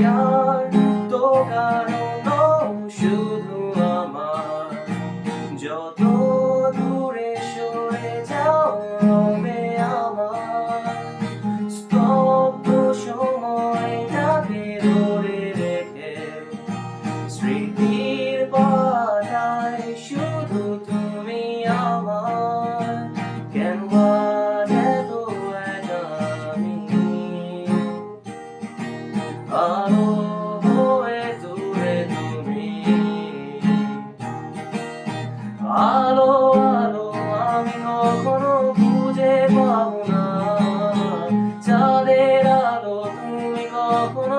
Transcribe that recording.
আর তো কারণ শুধু আমার যত দূরে সরে যাও হবে আমার স্তব্ধ সময়টাকে ধরে রেখে স্মৃতির পাতায় শুধু তুমি আমার কেন আজ এত একা আমি আলো হয়ে দূরে তুমি আলো আলো আমি কখনো খুঁজে পাবো না চাঁদের আলো তুমি কখনো